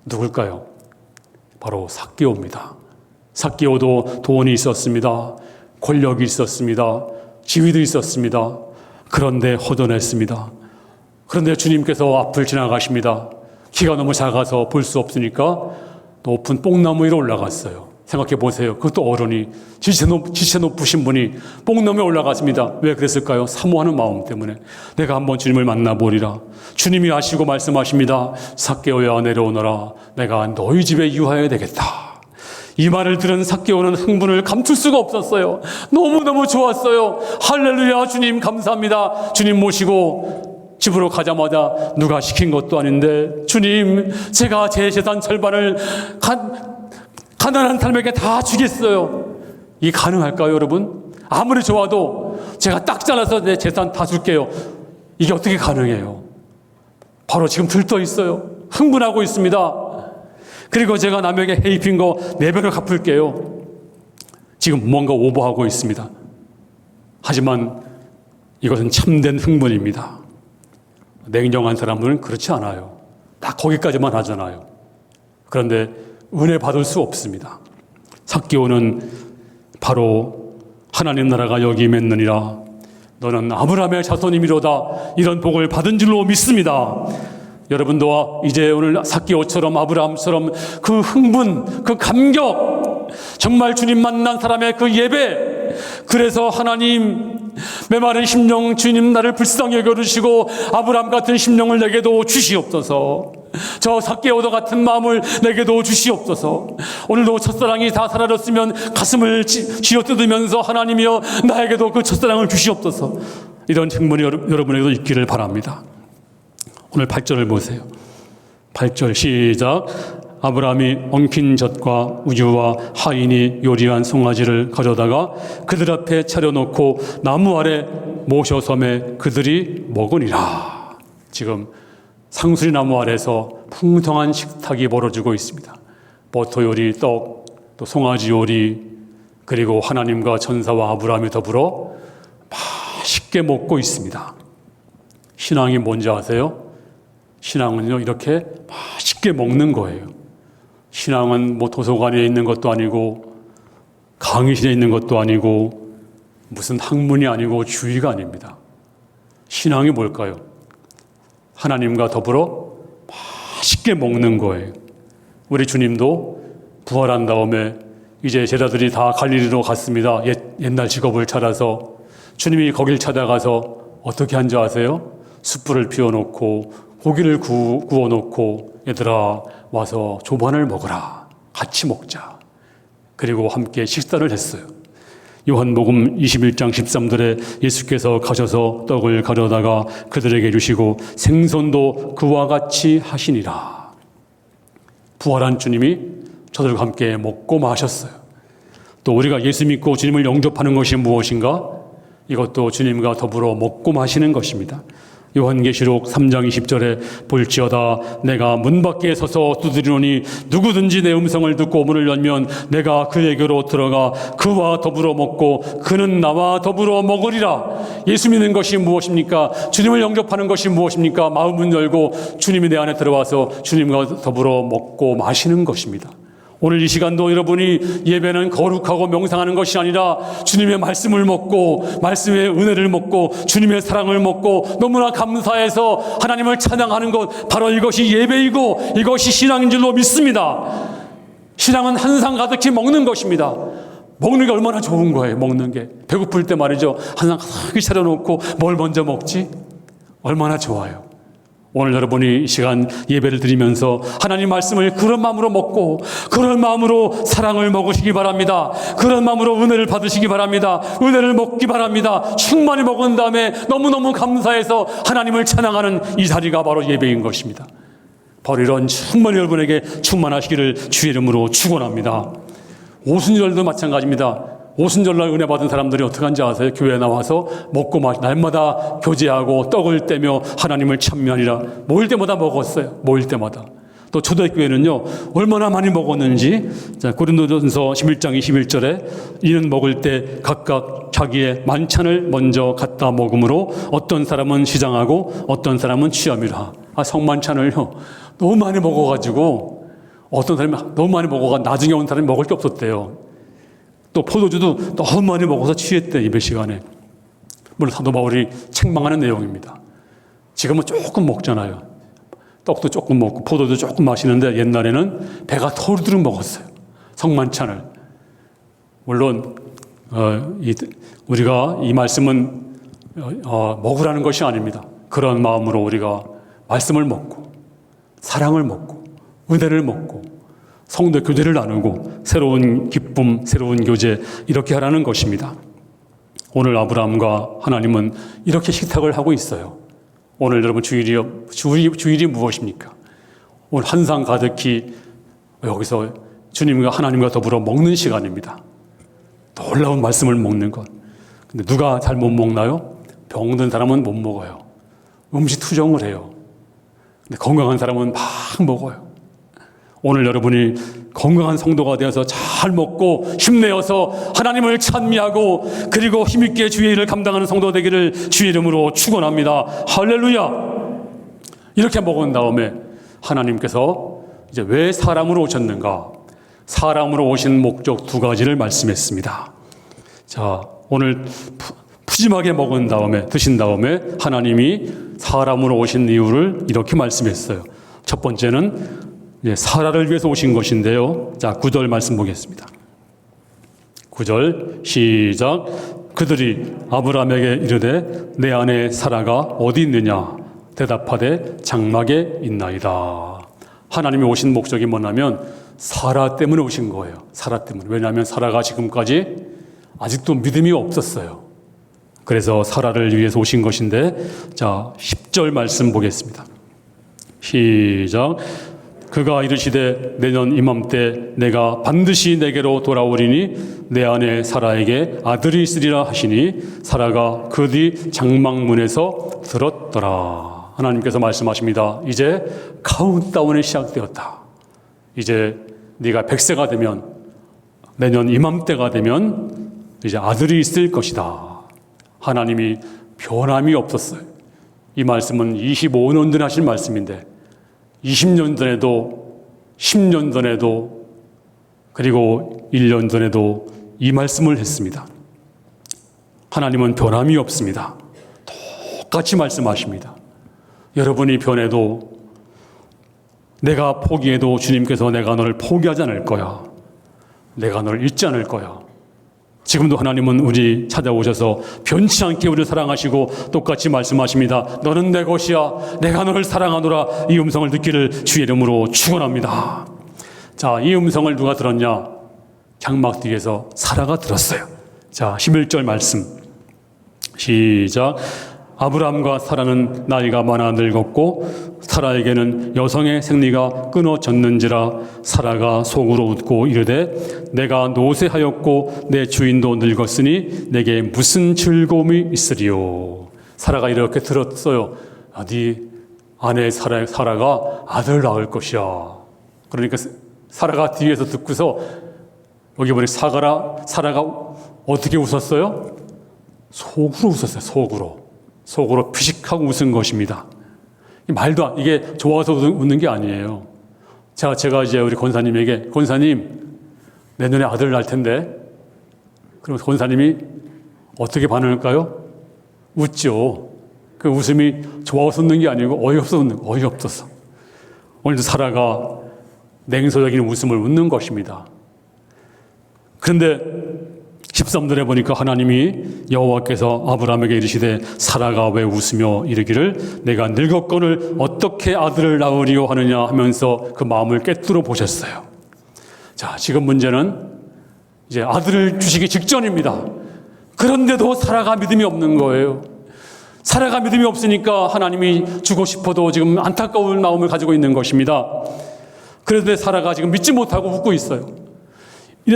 누굴까요? 바로 삭개오입니다. 삭개오도 돈이 있었습니다. 권력이 있었습니다. 지위도 있었습니다. 그런데 허전했습니다. 그런데 주님께서 앞을 지나가십니다. 키가 너무 작아서 볼 수 없으니까 높은 뽕나무 위로 올라갔어요. 생각해 보세요. 그것도 어른이 지체 높으신 분이 뽕나무에 올라갔습니다. 왜 그랬을까요? 사모하는 마음 때문에. 내가 한번 주님을 만나보리라. 주님이 아시고 말씀하십니다. 삭개오야 내려오너라. 내가 너희 집에 유하여야 되겠다. 이 말을 들은 삭개오는 흥분을 감출 수가 없었어요. 너무너무 좋았어요. 할렐루야, 주님 감사합니다. 주님 모시고 집으로 가자마자 누가 시킨 것도 아닌데, 주님, 제가 제 재산 절반을 가난한 사람에게 다 주겠어요. 이게 가능할까요, 여러분? 아무리 좋아도 제가 딱 잘라서 내 재산 다 줄게요. 이게 어떻게 가능해요? 바로 지금 들떠 있어요. 흥분하고 있습니다. 그리고 제가 남에게 해입힌 거 4배로 갚을게요. 지금 뭔가 오버하고 있습니다. 하지만 이것은 참된 흥분입니다. 냉정한 사람들은 그렇지 않아요. 다 거기까지만 하잖아요. 그런데 은혜 받을 수 없습니다. 삭개오는 바로 하나님 나라가 여기 맺느니라. 너는 아브라함의 자손이미로다. 이런 복을 받은 줄로 믿습니다. 여러분도 이제 오늘 삭개오처럼 아브라함처럼 그 흥분, 그 감격, 정말 주님 만난 사람의 그 예배, 그래서 하나님 메마른 심령, 주님 나를 불쌍히 여겨주시고 아브라함 같은 심령을 내게도 주시옵소서. 저 삭개오도 같은 마음을 내게도 주시옵소서. 오늘도 첫사랑이 다 사라졌으면 가슴을 쥐어뜯으면서 하나님이여 나에게도 그 첫사랑을 주시옵소서. 이런 행문이 여러분에게도 있기를 바랍니다. 오늘 8절을 보세요. 8절 시작. 아브라함이 엉킨 젖과 우유와 하인이 요리한 송아지를 가져다가 그들 앞에 차려놓고 나무 아래 모셔 섬에 그들이 먹으니라. 지금 상수리 나무 아래서 풍성한 식탁이 벌어지고 있습니다. 버터 요리, 떡, 또 송아지 요리, 그리고 하나님과 천사와 아브라함이 더불어 맛있게 먹고 있습니다. 신앙이 뭔지 아세요? 신앙은요, 이렇게 맛있게 먹는 거예요. 신앙은 뭐 도서관에 있는 것도 아니고 강의실에 있는 것도 아니고 무슨 학문이 아니고 주의가 아닙니다. 신앙이 뭘까요? 하나님과 더불어 맛있게 먹는 거예요. 우리 주님도 부활한 다음에 이제 제자들이 다 갈릴리로 갔습니다. 옛날 직업을 찾아서 주님이 거길 찾아가서 어떻게 한 줄 아세요? 숯불을 피워놓고 고기를 구워놓고 얘들아 와서 조반을 먹어라. 같이 먹자. 그리고 함께 식사를 했어요. 요한복음 21장 13절에 예수께서 가셔서 떡을 가져다가 그들에게 주시고 생선도 그와 같이 하시니라. 부활한 주님이 저들과 함께 먹고 마셨어요. 또 우리가 예수 믿고 주님을 영접하는 것이 무엇인가? 이것도 주님과 더불어 먹고 마시는 것입니다. 요한계시록 3장 20절에 볼지어다 내가 문 밖에 서서 두드리노니 누구든지 내 음성을 듣고 문을 열면 내가 그에게로 들어가 그와 더불어 먹고 그는 나와 더불어 먹으리라. 예수 믿는 것이 무엇입니까? 주님을 영접하는 것이 무엇입니까? 마음을 열고 주님이 내 안에 들어와서 주님과 더불어 먹고 마시는 것입니다. 오늘 이 시간도 여러분이 예배는 거룩하고 명상하는 것이 아니라 주님의 말씀을 먹고 말씀의 은혜를 먹고 주님의 사랑을 먹고 너무나 감사해서 하나님을 찬양하는 것, 바로 이것이 예배이고 이것이 신앙인 줄로 믿습니다. 신앙은 한 상 가득히 먹는 것입니다. 먹는 게 얼마나 좋은 거예요. 먹는 게. 배고플 때 말이죠. 한상 크게 차려놓고 뭘 먼저 먹지? 얼마나 좋아요. 오늘 여러분이 이 시간 예배를 드리면서 하나님 말씀을 그런 마음으로 먹고 그런 마음으로 사랑을 먹으시기 바랍니다. 그런 마음으로 은혜를 받으시기 바랍니다. 은혜를 먹기 바랍니다. 충만히 먹은 다음에 너무너무 감사해서 하나님을 찬양하는 이 자리가 바로 예배인 것입니다. 바로 이런 충만히 여러분에게 충만하시기를 주의 이름으로 축원합니다. 오순절도 마찬가지입니다. 오순절날 은혜 받은 사람들이 어떻게 하는지 아세요? 교회에 나와서 먹고 날마다 교제하고 떡을 떼며 하나님을 찬미하니라. 모일 때마다 먹었어요. 모일 때마다. 또 초대교회는요, 얼마나 많이 먹었는지, 자, 고린도전서 11장 21절에 이는 먹을 때 각각 자기의 만찬을 먼저 갖다 먹음으로 어떤 사람은 시장하고 어떤 사람은 취함이라. 성만찬을요, 너무 많이 먹어가지고 어떤 사람이 너무 많이 먹어가 나중에 온 사람이 먹을 게 없었대요. 또 포도주도 너무 많이 먹어서 취했대, 예배 시간에. 물론 사도 바울이 책망하는 내용입니다. 지금은 조금 먹잖아요. 떡도 조금 먹고 포도도 조금 마시는데 옛날에는 배가 터르도록 먹었어요. 성만찬을. 물론 우리가 이 말씀은 먹으라는 것이 아닙니다. 그런 마음으로 우리가 말씀을 먹고 사랑을 먹고 은혜를 먹고 성도 교제를 나누고 새로운 기쁨, 새로운 교제 이렇게 하라는 것입니다. 오늘 아브라함과 하나님은 이렇게 식탁을 하고 있어요. 오늘 여러분 주일이 무엇입니까? 오늘 한상 가득히 여기서 주님과 하나님과 더불어 먹는 시간입니다. 놀라운 말씀을 먹는 것. 근데 누가 잘 못 먹나요? 병든 사람은 못 먹어요. 음식 투정을 해요. 근데 건강한 사람은 막 먹어요. 오늘 여러분이 건강한 성도가 되어서 잘 먹고 힘내어서 하나님을 찬미하고 그리고 힘있게 주의 일을 감당하는 성도 되기를 주의 이름으로 축원합니다. 할렐루야. 이렇게 먹은 다음에 하나님께서 이제 왜 사람으로 오셨는가? 사람으로 오신 목적 두 가지를 말씀했습니다. 자, 오늘 푸짐하게 먹은 다음에 드신 다음에 하나님이 사람으로 오신 이유를 이렇게 말씀했어요. 첫 번째는 사라를 위해서 오신 것인데요. 자, 9절 말씀 보겠습니다. 9절 시작. 그들이 아브라함에게 이르되 내 아내 사라가 어디 있느냐? 대답하되 장막에 있나이다. 하나님이 오신 목적이 뭐냐면 사라 때문에 오신 거예요. 사라 때문에. 왜냐하면 사라가 지금까지 아직도 믿음이 없었어요. 그래서 사라를 위해서 오신 것인데, 자, 10절 말씀 보겠습니다. 시작. 그가 이르시되 내년 이맘때 내가 반드시 내게로 돌아오리니 내 아내 사라에게 아들이 있으리라 하시니 사라가 그 뒤 장막문에서 들었더라. 하나님께서 말씀하십니다. 이제 카운트다운이 시작되었다. 이제 네가 100세가 되면 내년 이맘때가 되면 이제 아들이 있을 것이다. 하나님이 변함이 없었어요. 이 말씀은 25년 전에 하신 말씀인데 20년 전에도 10년 전에도 그리고 1년 전에도 이 말씀을 했습니다. 하나님은 변함이 없습니다. 똑같이 말씀하십니다. 여러분이 변해도 내가 포기해도 주님께서 내가 너를 포기하지 않을 거야. 내가 너를 잊지 않을 거야. 지금도 하나님은 우리 찾아오셔서 변치 않게 우리를 사랑하시고 똑같이 말씀하십니다. 너는 내 것이야. 내가 너를 사랑하노라. 이 음성을 듣기를 주의 이름으로 축원합니다. 자, 이 음성을 누가 들었냐? 장막 뒤에서 사라가 들었어요. 자, 11절 말씀 시작. 아브라함과 사라는 나이가 많아 늙었고 사라에게는 여성의 생리가 끊어졌는지라 사라가 속으로 웃고 이르되 내가 노쇠하였고 내 주인도 늙었으니 내게 무슨 즐거움이 있으리요. 사라가 이렇게 들었어요. 네 아내 사라가 아들 낳을 것이야. 그러니까 사라가 뒤에서 듣고서 여기 보니 사라가 어떻게 웃었어요? 속으로 웃었어요. 속으로 피식하고 웃은 것입니다. 이게 좋아서 웃는 게 아니에요. 제가 이제 우리 권사님에게 권사님 내년에 아들 낳을 텐데 그럼 권사님이 어떻게 반응할까요? 웃죠. 그 웃음이 좋아서 웃는 게 아니고 어이없어서. 오늘도 사라가 냉소적인 웃음을 웃는 것입니다. 그런데 13절에 보니까 하나님이 여호와께서 아브라함에게 이르시되 사라가 왜 웃으며 이르기를 내가 늙었거늘 어떻게 아들을 낳으리요 하느냐 하면서 그 마음을 꿰뚫어 보셨어요. 자, 지금 문제는 이제 아들을 주시기 직전입니다. 그런데도 사라가 믿음이 없는 거예요. 사라가 믿음이 없으니까 하나님이 주고 싶어도 지금 안타까운 마음을 가지고 있는 것입니다. 그런데 사라가 지금 믿지 못하고 웃고 있어요.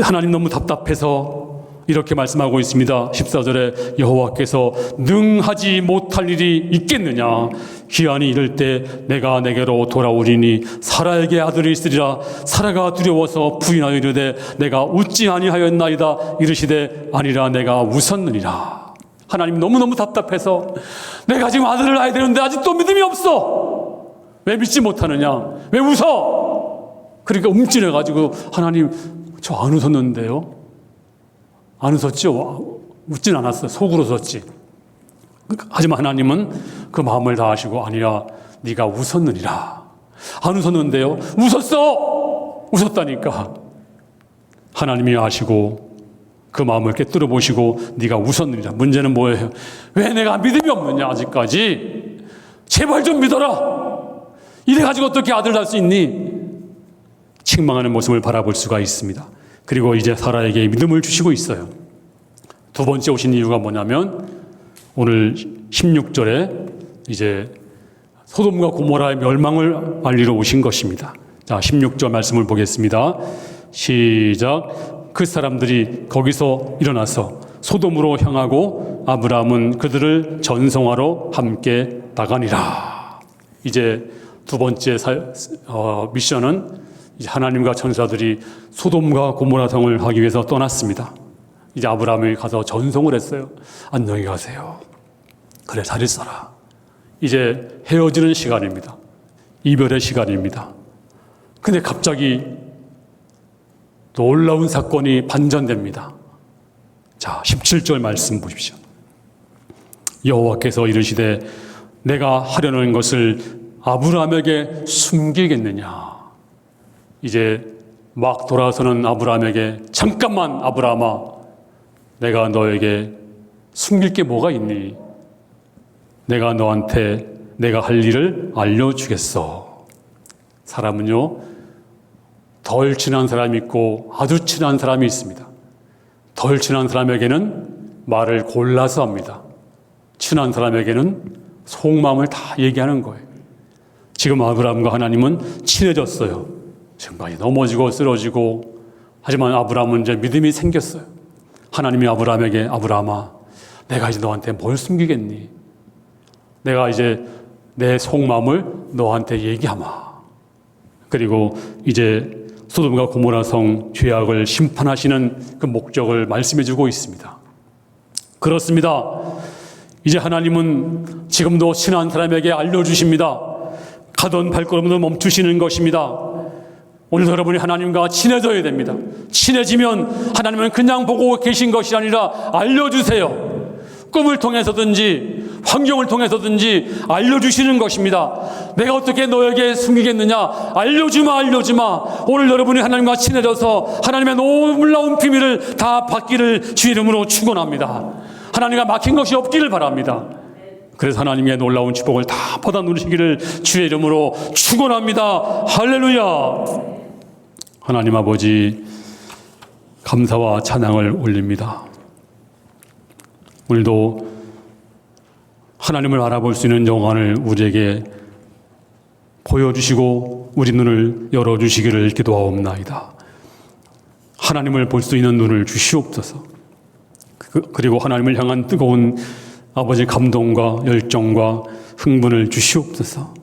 하나님 너무 답답해서 이렇게 말씀하고 있습니다. 14절에 여호와께서 능하지 못할 일이 있겠느냐. 기한이 이를 때 내가 내게로 돌아오리니 사라에게 아들이 있으리라. 사라가 두려워서 부인하여 이르되 내가 웃지 아니하였나이다. 이르시되 아니라 내가 웃었느니라. 하나님 너무너무 답답해서 내가 지금 아들을 낳아야 되는데 아직도 믿음이 없어. 왜 믿지 못하느냐. 왜 웃어. 그러니까 움찔해가지고 하나님 저 안 웃었는데요. 안 웃었죠? 웃진 않았어요. 속으로 웃었지. 하지만 하나님은 그 마음을 다하시고 아니라 네가 웃었느니라. 안 웃었는데요. 웃었어. 웃었다니까. 하나님이 아시고 그 마음을 꿰뚫어 보시고 네가 웃었느니라. 문제는 뭐예요? 왜 내가 믿음이 없느냐 아직까지. 제발 좀 믿어라. 이래가지고 어떻게 아들 낳을 수 있니? 책망하는 모습을 바라볼 수가 있습니다. 그리고 이제 사라에게 믿음을 주시고 있어요. 두 번째 오신 이유가 뭐냐면 오늘 16절에 이제 소돔과 고모라의 멸망을 알리러 오신 것입니다. 자, 16절 말씀을 보겠습니다. 시작. 그 사람들이 거기서 일어나서 소돔으로 향하고 아브라함은 그들을 전송하러 함께 나가니라. 이제 두 번째 미션은 이제 하나님과 천사들이 소돔과 고모라 성을 하기 위해서 떠났습니다. 이제 아브라함이 가서 전송을 했어요. 안녕히 가세요. 그래, 잘 있어라. 이제 헤어지는 시간입니다. 이별의 시간입니다. 근데 갑자기 놀라운 사건이 반전됩니다. 자, 17절 말씀 보십시오. 여호와께서 이르시되 내가 하려는 것을 아브라함에게 숨기겠느냐. 이제 막 돌아서는 아브라함에게 잠깐만 아브라함아, 내가 너에게 숨길 게 뭐가 있니? 내가 너한테 내가 할 일을 알려주겠어. 사람은요, 덜 친한 사람이 있고 아주 친한 사람이 있습니다. 덜 친한 사람에게는 말을 골라서 합니다. 친한 사람에게는 속마음을 다 얘기하는 거예요. 지금 아브라함과 하나님은 친해졌어요. 지금까지 넘어지고 쓰러지고, 하지만 아브라함은 이제 믿음이 생겼어요. 하나님이 아브라함에게 아브라함아, 내가 이제 너한테 뭘 숨기겠니? 내가 이제 내 속마음을 너한테 얘기하마. 그리고 이제 소돔과 고모라 성 죄악을 심판하시는 그 목적을 말씀해 주고 있습니다. 그렇습니다. 이제 하나님은 지금도 친한 사람에게 알려주십니다. 가던 발걸음을 멈추시는 것입니다. 오늘 여러분이 하나님과 친해져야 됩니다. 친해지면 하나님은 그냥 보고 계신 것이 아니라 알려주세요. 꿈을 통해서든지 환경을 통해서든지 알려주시는 것입니다. 내가 어떻게 너에게 숨기겠느냐? 알려주마, 알려주마. 오늘 여러분이 하나님과 친해져서 하나님의 놀라운 비밀을 다 받기를 주 이름으로 축원합니다. 하나님과 막힌 것이 없기를 바랍니다. 그래서 하나님의 놀라운 축복을 다 받아 누리시기를 주의 이름으로 축원합니다. 할렐루야. 하나님 아버지, 감사와 찬양을 올립니다. 오늘도 하나님을 알아볼 수 있는 영광을 우리에게 보여주시고 우리 눈을 열어주시기를 기도하옵나이다. 하나님을 볼 수 있는 눈을 주시옵소서. 그리고 하나님을 향한 뜨거운 아버지 감동과 열정과 흥분을 주시옵소서.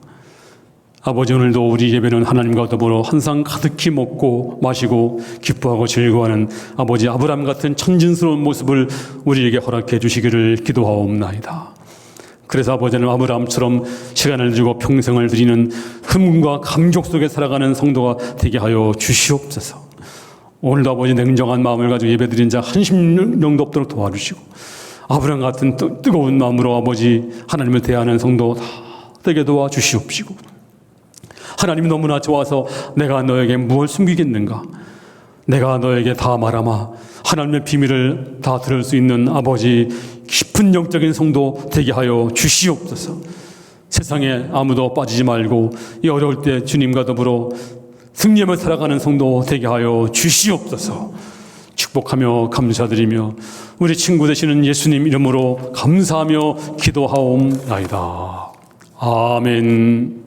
아버지, 오늘도 우리 예배는 하나님과 더불어 항상 가득히 먹고 마시고 기뻐하고 즐거워하는 아버지 아브라함 같은 천진스러운 모습을 우리에게 허락해 주시기를 기도하옵나이다. 그래서 아버지는 아브라함처럼 시간을 주고 평생을 드리는 흥분과 감격 속에 살아가는 성도가 되게 하여 주시옵소서. 오늘도 아버지 냉정한 마음을 가지고 예배드린 자 한심령도 없도록 도와주시고, 아브라함 같은 뜨거운 마음으로 아버지 하나님을 대하는 성도 다 되게 도와주시옵시고, 하나님이 너무나 좋아서 내가 너에게 무엇을 숨기겠는가? 내가 너에게 다 말하마. 하나님의 비밀을 다 들을 수 있는 아버지, 깊은 영적인 성도 되게 하여 주시옵소서. 세상에 아무도 빠지지 말고 이 어려울 때 주님과 더불어 승리하며 살아가는 성도 되게 하여 주시옵소서. 축복하며 감사드리며 우리 친구 되시는 예수님 이름으로 감사하며 기도하옵나이다. 아멘.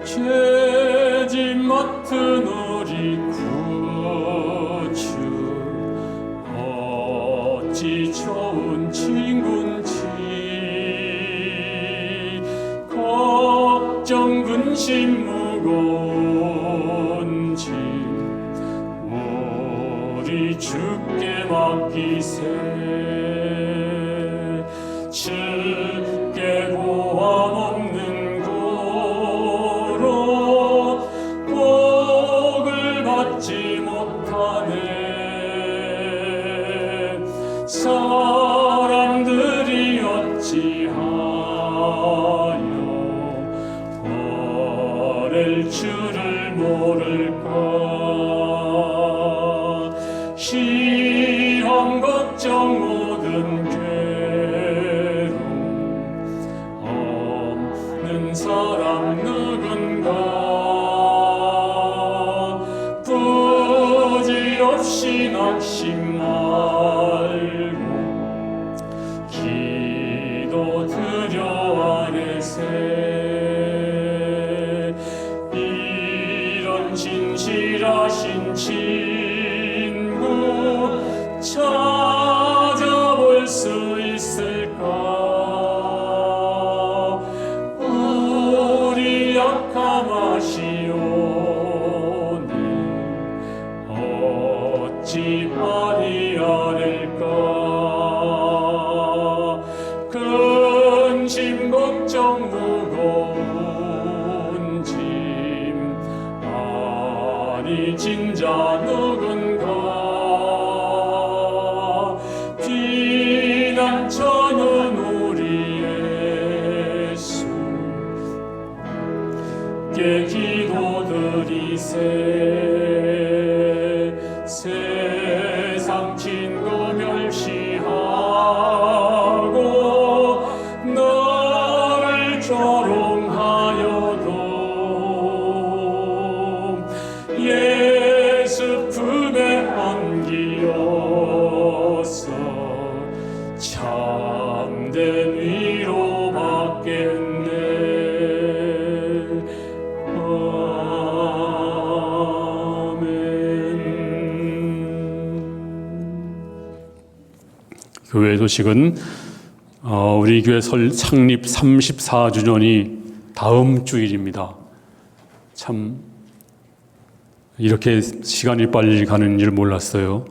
죄짐 맡은 우리 구주 어찌 좋은 친군지 걱정 근심 무거운 짐 우리 주께 맡기세. 주께 고함 없는 받지 못하네. 사람들이 어찌하여 버릴 줄을 모를까. 시험 걱정 모든 괴로움 없는 사람 누군가. 부질없이 낙심 말고 기도 드려 아뢰세. 이런 진실하신 친구 찾아볼 수 있을까. 우리 약함 아시오네. 어찌 아니하릴까. 근심 걱정 무거운 짐 아니 진자 누군가. 피난처는 우리 예수께 기도드리세. 세상 친구 멸시하고 너를 조롱하여도 예수 품에 안기어서 참된 위로 받겠네. 교회 소식은 우리 교회 창립 34주년이 다음 주일입니다. 참 이렇게 시간이 빨리 가는 줄 몰랐어요.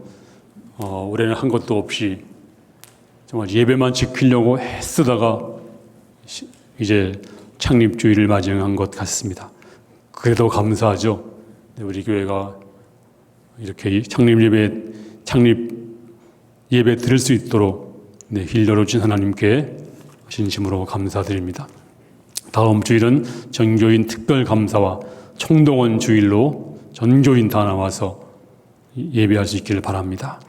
올해는 한 것도 없이 정말 예배만 지키려고 애쓰다가 이제 창립 주일을 맞이한 것 같습니다. 그래도 감사하죠. 우리 교회가 이렇게 창립 예배 드릴 수 있도록 길 열어주신 하나님께 진심으로 감사드립니다. 다음 주일은 전교인 특별 감사와 총동원 주일로 전교인 다 나와서 예배할 수 있기를 바랍니다.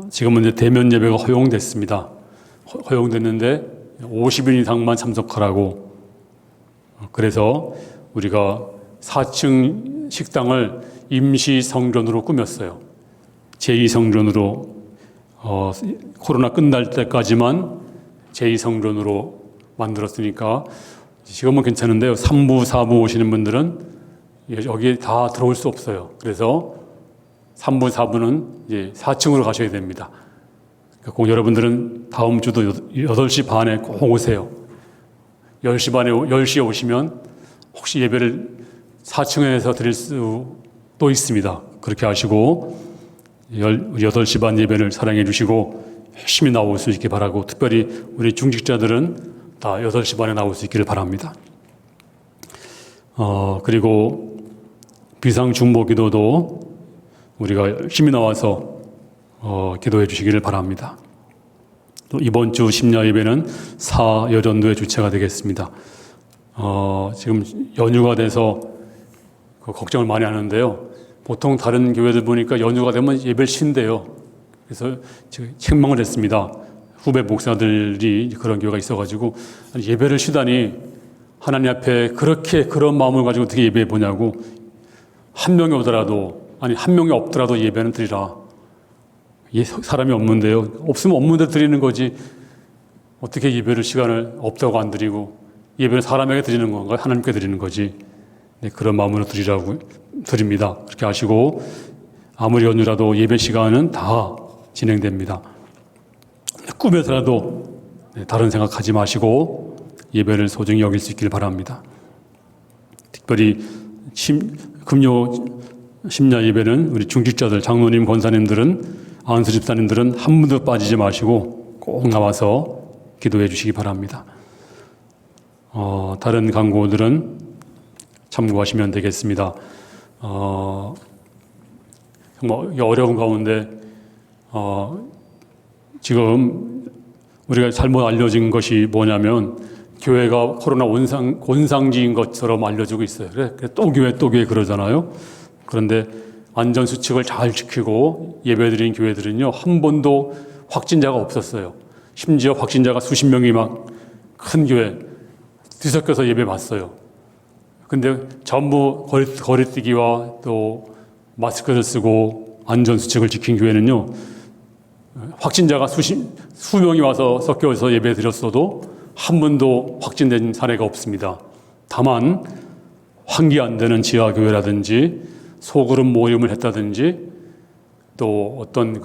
지금은 이제 대면 예배가 허용됐습니다. 허용됐는데 50인 이상만 참석하라고. 그래서 우리가 4층 식당을 임시 성전으로 꾸몄어요. 제2성전으로 코로나 끝날 때까지만 제2성전으로 만들었으니까 지금은 괜찮은데요. 3부, 4부 오시는 분들은 여기에 다 들어올 수 없어요. 그래서 3부, 4부는 이제 4층으로 가셔야 됩니다. 꼭 여러분들은 다음 주도 8시 반에 꼭 오세요. 10시에 오시면 혹시 예배를 4층에서 드릴 수도 있습니다. 그렇게 하시고 8시 반 예배를 사랑해 주시고 열심히 나올 수 있게 바라고, 특별히 우리 중직자들은 다 8시 반에 나올 수 있기를 바랍니다. 그리고 비상중보기도도 우리가 열심히 나와서 기도해 주시기를 바랍니다. 또 이번 주 심야 예배는 사여전도의 주체가 되겠습니다. 지금 연휴가 돼서 걱정을 많이 하는데요. 보통 다른 교회들 보니까 연휴가 되면 예배를 쉰대요. 그래서 지금 책망을 했습니다. 후배 목사들이 그런 교회가 있어가지고 예배를 쉬다니 하나님 앞에 그렇게 그런 마음을 가지고 어떻게 예배해 보냐고. 한 명이 오더라도 한 명이 없더라도 예배는 드리라. 사람이 없는데요. 없으면 없는 데 드리는 거지. 어떻게 예배를 시간을 없다고 안 드리고 예배는 사람에게 드리는 건가요? 하나님께 드리는 거지. 네, 그런 마음으로 드립니다. 그렇게 하시고 아무리 연휴라도 예배 시간은 다 진행됩니다. 꿈에서라도 다른 생각하지 마시고 예배를 소중히 여길 수 있기를 바랍니다. 특별히 금요 심야 예배는 우리 중직자들, 장로님, 권사님들은, 안수 집사님들은 한 분도 빠지지 마시고 꼭 나와서 기도해 주시기 바랍니다. 다른 강구들은 참고하시면 되겠습니다. 정말 어려운 가운데 지금 우리가 잘못 알려진 것이 뭐냐면 교회가 코로나 원상지인 것처럼 알려지고 있어요. 그래 또 교회 그러잖아요. 그런데 안전수칙을 잘 지키고 예배드린 교회들은요, 한 번도 확진자가 없었어요. 심지어 확진자가 수십 명이 막 큰 교회 뒤섞여서 예배 봤어요. 근데 전부 거리뛰기와 또 마스크를 쓰고 안전수칙을 지킨 교회는요, 확진자가 수 명이 와서 섞여서 예배 드렸어도 한 번도 확진된 사례가 없습니다. 다만 환기 안 되는 지하교회라든지 소그룹 모임을 했다든지 또 어떤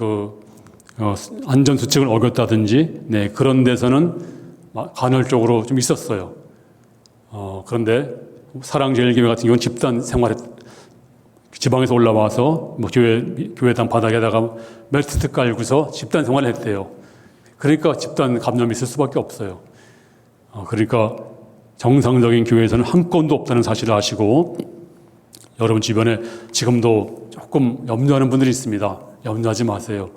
안전수칙을 어겼다든지 그런 데서는 간헐적으로 좀 있었어요. 그런데 사랑제일교회 같은 경우는 집단 생활에 지방에서 올라와서 교회당 바닥에다가 멜트 깔고서 집단 생활을 했대요. 그러니까 집단 감염이 있을 수밖에 없어요. 그러니까 정상적인 교회에서는 한 건도 없다는 사실을 아시고 여러분 주변에 지금도 조금 염려하는 분들이 있습니다. 염려하지 마세요.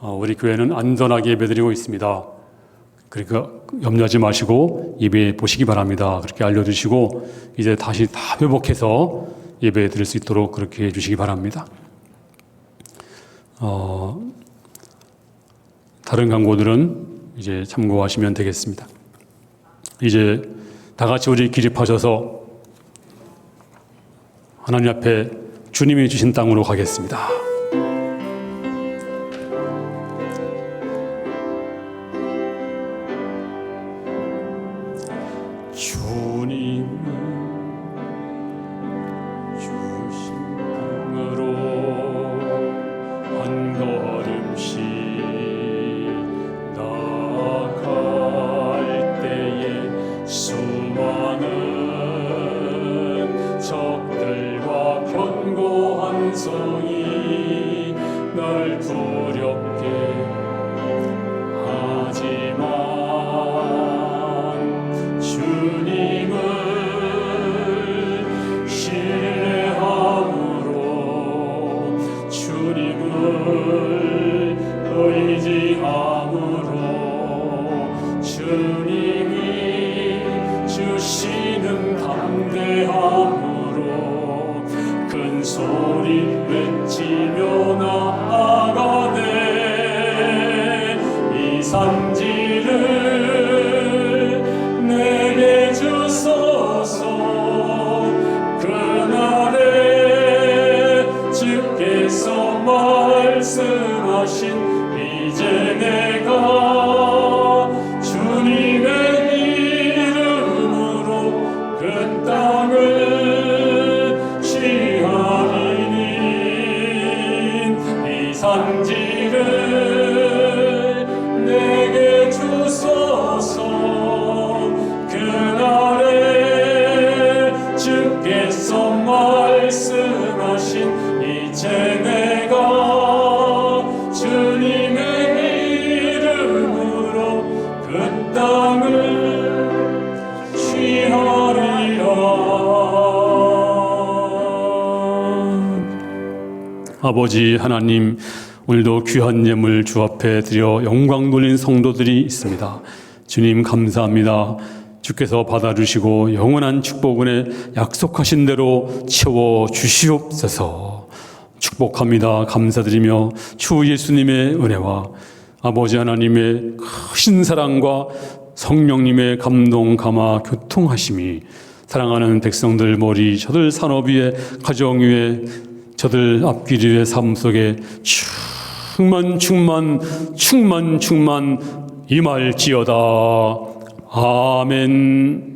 우리 교회는 안전하게 예배드리고 있습니다. 그러니까 염려하지 마시고 예배 보시기 바랍니다. 그렇게 알려주시고 이제 다시 다 회복해서 예배 드릴 수 있도록 그렇게 해주시기 바랍니다. 다른 강구들은 이제 참고하시면 되겠습니다. 이제 다 같이 우리 기립하셔서 하나님 앞에 주님이 주신 땅으로 가겠습니다. 주님은 주신 땅으로 한 걸음씩 나아갈 때에 수많은 적들과 견고한 성이 날 두렵게 하지만 주님을 신뢰함으로 주님을 의지함으로 주님이 주시는 담대함으로 큰 소리 외치며 나아가네. 이 산지를 내게 주소서. 그날에 주께서 말씀하신 이제 내가 주님의 이름으로 그 땅을 취하리니 이 산지를 내게 주소서. 그날에 주께서 말씀하신 이제 내가 주님의 이름으로 그 땅을 취하리라. 아버지 하나님, 오늘도 귀한 예물 주 앞에 드려 영광 돌린 성도들이 있습니다. 주님 감사합니다. 주께서 받아주시고 영원한 축복은혜 약속하신 대로 채워 주시옵소서. 축복합니다. 감사드리며 주 예수님의 은혜와 아버지 하나님의 크신 사랑과 성령님의 감동 감화 교통하심이 사랑하는 백성들 머리, 저들 산업 위에, 가정 위에, 저들 앞길 위의 삶 속에 충만 임할지어다. 아멘.